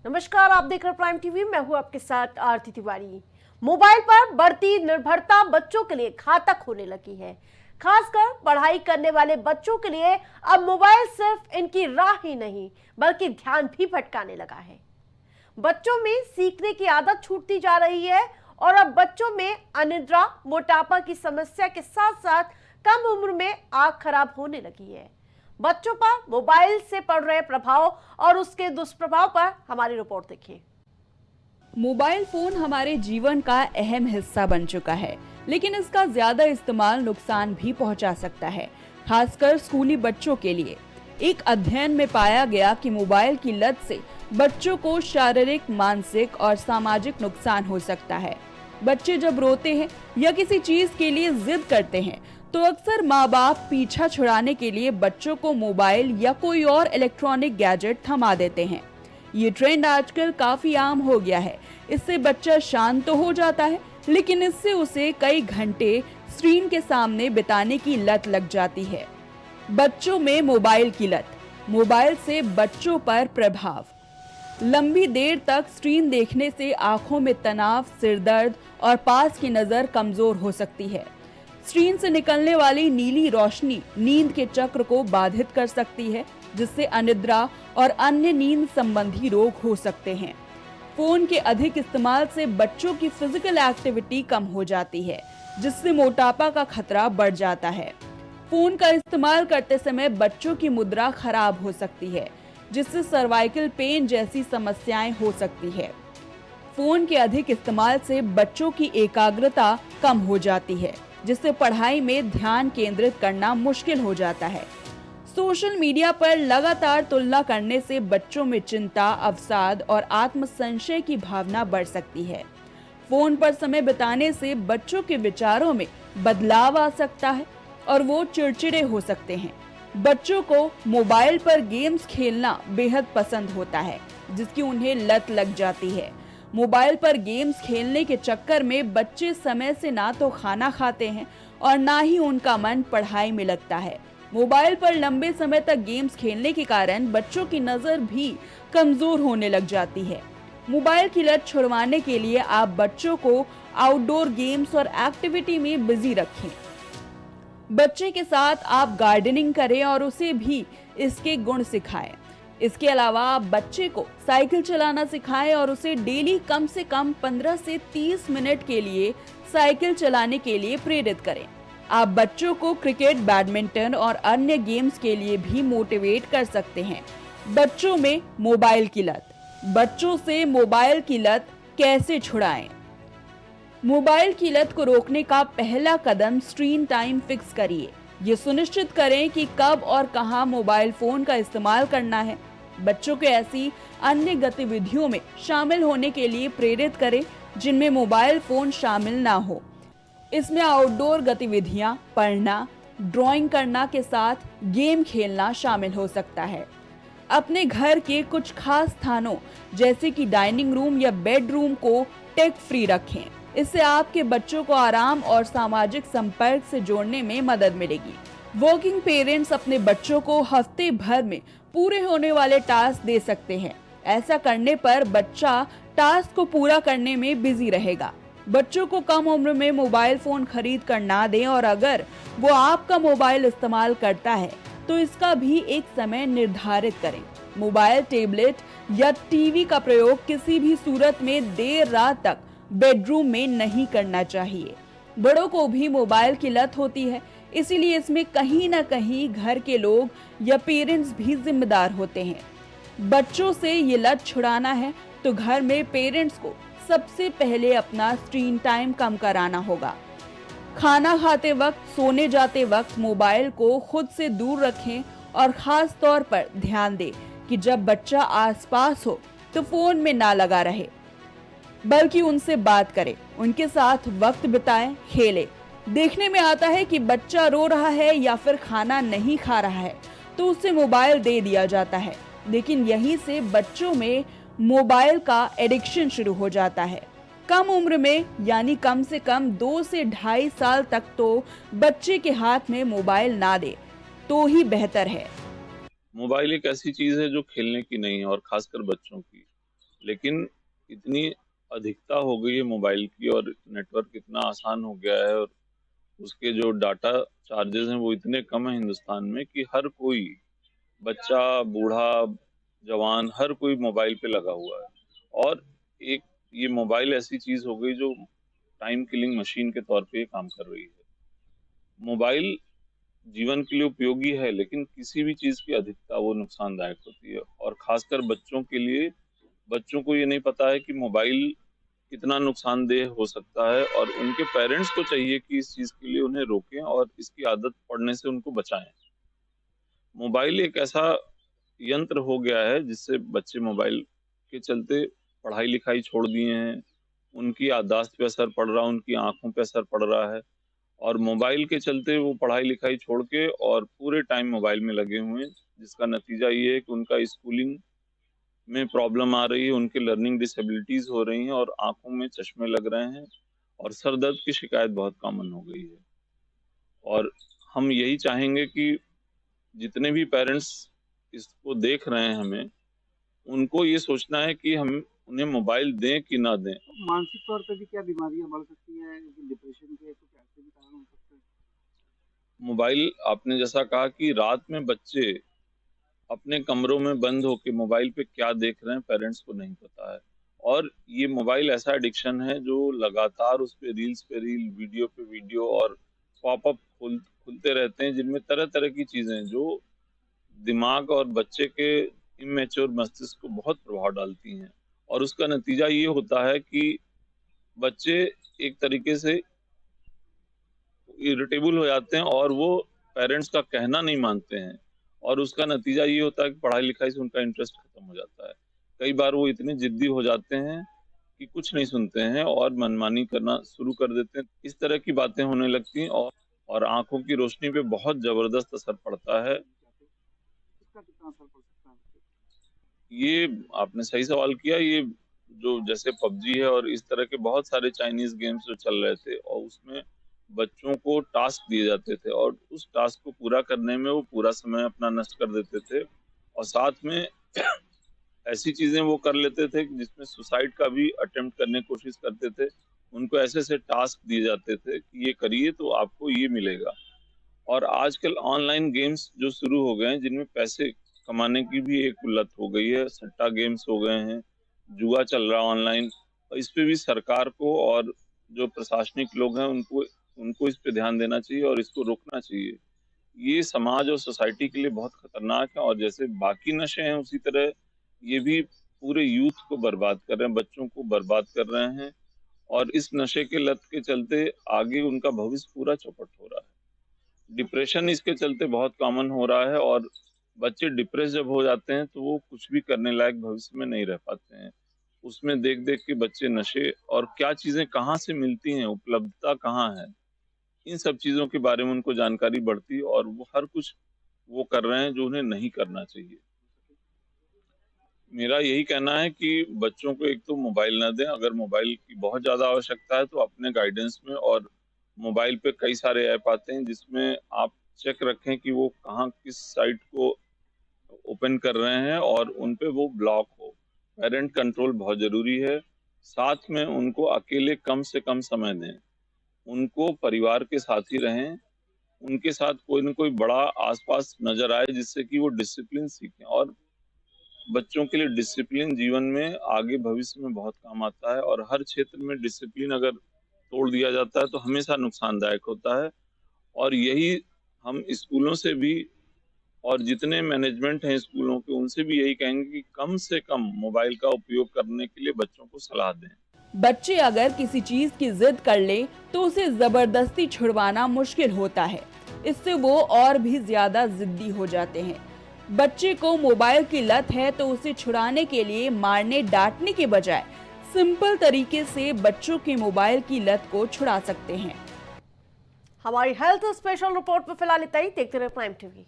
नमस्कार, आप देख रहे हैं प्राइम टीवी। मैं हूं आपके साथ आरती तिवारी। मोबाइल पर बढ़ती निर्भरता बच्चों के लिए घातक होने लगी है। खासकर पढ़ाई करने वाले बच्चों के लिए अब मोबाइल सिर्फ इनकी राह ही नहीं बल्कि ध्यान भी भटकाने लगा है। बच्चों में सीखने की आदत छूटती जा रही है और अब बच्चों में अनिद्रा, मोटापा की समस्या के साथ साथ कम उम्र में आंख खराब होने लगी है। बच्चों पर मोबाइल से पड़ रहे प्रभाव और उसके दुष्प्रभाव पर हमारी रिपोर्ट देखिए। मोबाइल फोन हमारे जीवन का अहम हिस्सा बन चुका है, लेकिन इसका ज्यादा इस्तेमाल नुकसान भी पहुंचा सकता है, खासकर स्कूली बच्चों के लिए। एक अध्ययन में पाया गया कि मोबाइल की लत से बच्चों को शारीरिक, मानसिक और सामाजिक नुकसान हो सकता है। बच्चे जब रोते हैं या किसी चीज के लिए जिद करते हैं, तो अक्सर माँ बाप पीछा छुड़ाने के लिए बच्चों को मोबाइल या कोई और इलेक्ट्रॉनिक गैजेट थमा देते हैं। ये ट्रेंड आजकल काफी आम हो गया है। इससे बच्चा शांत तो हो जाता है, लेकिन इससे उसे कई घंटे स्क्रीन के सामने बिताने की लत लग जाती है। बच्चों में मोबाइल की लत, मोबाइल से बच्चों पर प्रभाव। लंबी देर तक स्क्रीन देखने से आंखों में तनाव, सिर दर्द और पास की नजर कमजोर हो सकती है। स्क्रीन से निकलने वाली नीली रोशनी नींद के चक्र को बाधित कर सकती है, जिससे अनिद्रा और अन्य नींद संबंधी रोग हो सकते हैं। फोन के अधिक इस्तेमाल से बच्चों की फिजिकल एक्टिविटी कम हो जाती है, जिससे मोटापा का खतरा बढ़ जाता है। फोन का इस्तेमाल करते समय बच्चों की मुद्रा खराब हो सकती है, जिससे सर्वाइकल पेन जैसी समस्याएं हो सकती है। फोन के अधिक इस्तेमाल से बच्चों की एकाग्रता कम हो जाती है, जिससे पढ़ाई में ध्यान केंद्रित करना मुश्किल हो जाता है। सोशल मीडिया पर लगातार तुलना करने से बच्चों में चिंता, अवसाद और आत्मसंशय की भावना बढ़ सकती है। फोन पर समय बिताने से बच्चों के विचारों में बदलाव आ सकता है और वो चिड़चिड़े हो सकते हैं। बच्चों को मोबाइल पर गेम्स खेलना बेहद पसंद होता है, जिसकी उन्हें लत लग जाती है। मोबाइल पर गेम्स खेलने के चक्कर में बच्चे समय से ना तो खाना खाते हैं और ना ही उनका मन पढ़ाई में लगता है। मोबाइल पर लंबे समय तक गेम्स खेलने के कारण बच्चों की नजर भी कमजोर होने लग जाती है। मोबाइल की लत छुड़वाने के लिए आप बच्चों को आउटडोर गेम्स और एक्टिविटी में बिजी रखें। बच्चे के साथ आप गार्डनिंग करें और उसे भी इसके गुण सिखाएं। इसके अलावा आप बच्चे को साइकिल चलाना सिखाएं और उसे डेली कम से कम 15 से 30 मिनट के लिए साइकिल चलाने के लिए प्रेरित करें। आप बच्चों को क्रिकेट, बैडमिंटन और अन्य गेम्स के लिए भी मोटिवेट कर सकते हैं। बच्चों में मोबाइल की लत, बच्चों से मोबाइल की लत कैसे छुड़ाएं? मोबाइल की लत को रोकने का पहला कदम स्क्रीन टाइम फिक्स करिए। ये सुनिश्चित करें कि कब और कहां मोबाइल फोन का इस्तेमाल करना है। बच्चों को ऐसी अन्य गतिविधियों में शामिल होने के लिए प्रेरित करें जिनमें मोबाइल फोन शामिल ना हो। इसमें आउटडोर गतिविधियां, पढ़ना, ड्राइंग करना के साथ गेम खेलना शामिल हो सकता है। अपने घर के कुछ खास स्थानों जैसे कि डाइनिंग रूम या बेडरूम को टेक फ्री रखें। इससे आपके बच्चों को आराम और सामाजिक संपर्क से जोड़ने में मदद मिलेगी। वर्किंग पेरेंट्स अपने बच्चों को हफ्ते भर में पूरे होने वाले टास्क दे सकते हैं। ऐसा करने पर बच्चा टास्क को पूरा करने में बिजी रहेगा। बच्चों को कम उम्र में मोबाइल फोन खरीद कर ना दें और अगर वो आपका मोबाइल इस्तेमाल करता है तो इसका भी एक समय निर्धारित करें। मोबाइल, टैबलेट या टीवी का प्रयोग किसी भी सूरत में देर रात तक बेडरूम में नहीं करना चाहिए। बड़ों को भी मोबाइल की लत होती है, इसीलिए इसमें कहीं ना कहीं घर के लोग या पेरेंट्स भी जिम्मेदार होते हैं। बच्चों से ये लत छुड़ाना है तो घर में पेरेंट्स को सबसे पहले अपना स्क्रीन टाइम कम कराना होगा। खाना खाते वक्त, सोने जाते वक्त मोबाइल को खुद से दूर रखें और खास तौर पर ध्यान दें कि जब बच्चा आसपास हो तो फोन में ना लगा रहे, बल्कि उनसे बात करें, उनके साथ वक्त बिताएं, खेलें। देखने में आता है कि बच्चा रो रहा है या फिर खाना नहीं खा रहा है तो उसे मोबाइल दे दिया जाता है, लेकिन यहीं से बच्चों में मोबाइल का एडिक्शन शुरू हो जाता है। कम उम्र में यानी कम से कम 2 से 2.5 साल तक तो बच्चे के हाथ में मोबाइल ना दे तो ही बेहतर है। मोबाइल एक ऐसी चीज है जो खेलने की नहीं है और खासकर बच्चों की। लेकिन इतनी अधिकता हो गई है मोबाइल की और नेटवर्क इतना आसान हो गया है और उसके जो डाटा चार्जेस हैं वो इतने कम है हिंदुस्तान में कि हर कोई बच्चा, बूढ़ा, जवान, हर कोई मोबाइल पे लगा हुआ है। और एक ये मोबाइल ऐसी चीज हो गई जो टाइम किलिंग मशीन के तौर पे काम कर रही है। मोबाइल जीवन के लिए उपयोगी है, लेकिन किसी भी चीज की अधिकता वो नुकसानदायक होती है। और खासकर बच्चों के लिए, बच्चों को ये नहीं पता है कि मोबाइल कितना नुकसानदेह हो सकता है और उनके पेरेंट्स को चाहिए कि इस चीज के लिए उन्हें रोकें और इसकी आदत पड़ने से उनको बचाएं। मोबाइल एक ऐसा यंत्र हो गया है जिससे बच्चे मोबाइल के चलते पढ़ाई लिखाई छोड़ दिए हैं, उनकी याददाश्त पे असर पड़ रहा है, उनकी आंखों पे असर पड़ रहा है और मोबाइल के चलते वो पढ़ाई लिखाई छोड़ के और पूरे टाइम मोबाइल में लगे हुए हैं, जिसका नतीजा ये है कि उनका स्कूलिंग में प्रॉब्लम आ रही है, उनके लर्निंग डिसेबिलिटीज हो रही हैं और आंखों में चश्मे लग रहे हैं और सर दर्द की शिकायत बहुत कॉमन हो गई है। और हम यही चाहेंगे कि जितने भी पेरेंट्स इसको देख रहे हैं हमें, उनको ये सोचना है कि हम उन्हें मोबाइल दें कि ना दें। मानसिक तौर पे भी क्या बीमारियां बढ़ सकती हैं, डिप्रेशन के कुछ ऐसे भी कारण हो सकते हैं? मोबाइल, आपने जैसा कहा कि रात में बच्चे अपने कमरों में बंद होके मोबाइल पे क्या देख रहे हैं पेरेंट्स को नहीं पता है। और ये मोबाइल ऐसा एडिक्शन है जो लगातार उस पे रील, वीडियो पे वीडियो और पॉपअप खुलते रहते हैं, जिनमें तरह तरह की चीजें जो दिमाग और बच्चे के इमेच्योर मस्तिष्क को बहुत प्रभाव डालती हैं। और उसका नतीजा ये होता है कि बच्चे एक तरीके से इरिटेबल हो जाते हैं और वो पेरेंट्स का कहना नहीं मानते हैं और उसका नतीजा ये होता है कि पढ़ाई लिखाई से उनका इंटरेस्ट खत्म हो जाता है। कई बार वो इतने जिद्दी हो जाते हैं कि कुछ नहीं सुनते हैं और मनमानी करना शुरू कर देते हैं। इस तरह की बातें होने लगती हैं और आंखों की रोशनी पे बहुत जबरदस्त असर पड़ता है। इसका कितना असर पड़ सकता है? ये आपने सही सवाल किया। ये जो जैसे पबजी है और इस तरह के बहुत सारे चाइनीज गेम्स जो चल रहे थे और उसमें बच्चों को टास्क दिए जाते थे और उस टास्क को पूरा करने में वो पूरा समय अपना नष्ट कर देते थे और साथ में ऐसी चीजें वो कर लेते थे कि जिसमें सुसाइड का भी अटेम्प्ट करने की कोशिश करते थे। उनको ऐसे ऐसे टास्क दिए जाते थे कि ये करिए तो आपको ये मिलेगा। और आजकल ऑनलाइन गेम्स जो शुरू हो गए हैं जिनमें पैसे कमाने की भी एक लत हो गई है, सट्टा गेम्स हो गए हैं, जुआ चल रहा है ऑनलाइन। और इस पे भी सरकार को और जो प्रशासनिक लोग हैं उनको उनको इस पे ध्यान देना चाहिए और इसको रोकना चाहिए। ये समाज और सोसाइटी के लिए बहुत खतरनाक है और जैसे बाकी नशे हैं उसी तरह ये भी पूरे यूथ को बर्बाद कर रहे हैं, बच्चों को बर्बाद कर रहे हैं और इस नशे के लत के चलते आगे उनका भविष्य पूरा चौपट हो रहा है। डिप्रेशन इसके चलते बहुत कॉमन हो रहा है और बच्चे डिप्रेस जब हो जाते हैं तो वो कुछ भी करने लायक भविष्य में नहीं रह पाते हैं। उसमें देख देख के बच्चे नशे और क्या चीजें कहाँ से मिलती हैं, उपलब्धता कहाँ है, इन सब चीजों के बारे में उनको जानकारी बढ़ती है और वो हर कुछ वो कर रहे हैं जो उन्हें नहीं करना चाहिए। मेरा यही कहना है कि बच्चों को एक तो मोबाइल ना दें, अगर मोबाइल की बहुत ज़्यादा आवश्यकता है तो अपने गाइडेंस में, और मोबाइल पे कई सारे ऐप आते हैं जिसमें आप चेक रखें कि वो कहाँ किस साइट को ओपन कर रहे हैं और उन पे वो ब्लॉक हो। पेरेंट कंट्रोल बहुत ज़रूरी है। साथ में उनको अकेले कम से कम समय दें, उनको परिवार के साथ ही रहें, उनके साथ कोई न कोई बड़ा आसपास नज़र आए जिससे कि वो डिसिप्लिन सीखें। और बच्चों के लिए डिसिप्लिन जीवन में आगे भविष्य में बहुत काम आता है और हर क्षेत्र में डिसिप्लिन अगर तोड़ दिया जाता है तो हमेशा नुकसानदायक होता है। और यही हम स्कूलों से भी और जितने मैनेजमेंट हैं स्कूलों के उनसे भी यही कहेंगे कि कम से कम मोबाइल का उपयोग करने के लिए बच्चों को सलाह दें। बच्चे अगर किसी चीज की जिद कर ले तो उसे जबरदस्ती छुड़वाना मुश्किल होता है। इससे वो और भी ज्यादा जिद्दी हो जाते हैं। बच्चे को मोबाइल की लत है तो उसे छुड़ाने के लिए मारने डांटने के बजाय सिंपल तरीके से बच्चों के मोबाइल की लत को छुड़ा सकते हैं। हमारी हेल्थ स्पेशल रिपोर्ट में फिलहाल इतना ही। देखते रहे प्राइम टीवी।